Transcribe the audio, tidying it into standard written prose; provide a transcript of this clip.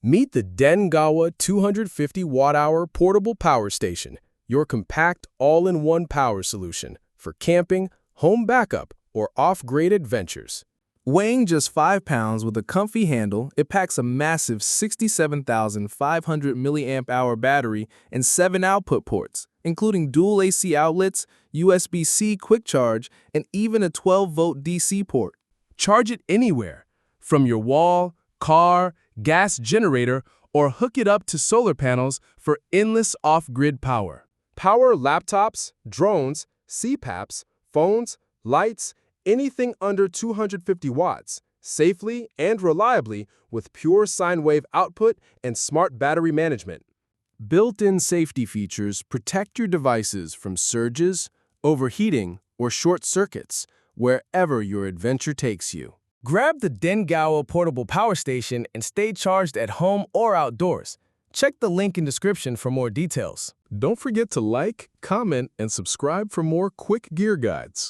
Meet the DenGaWa 250Wh portable power station, your compact all-in-one power solution for camping, home backup, or off-grid adventures. Weighing just 5 pounds with a comfy handle, it packs a massive 67,500 milliamp-hour battery and 7 output ports, including dual AC outlets, USB-C quick charge, and even a 12-volt DC port. Charge it anywhere, from your wall, car, gas generator, or hook it up to solar panels for endless off-grid power. Power laptops, drones, CPAPs, phones, lights, anything under 250 watts, safely and reliably with pure sine wave output and smart battery management. Built-in safety features protect your devices from surges, overheating, or short circuits wherever your adventure takes you. Grab the DenGaWa portable power station and stay charged at home or outdoors. Check the link in description for more details. Don't forget to like, comment, and subscribe for more quick gear guides.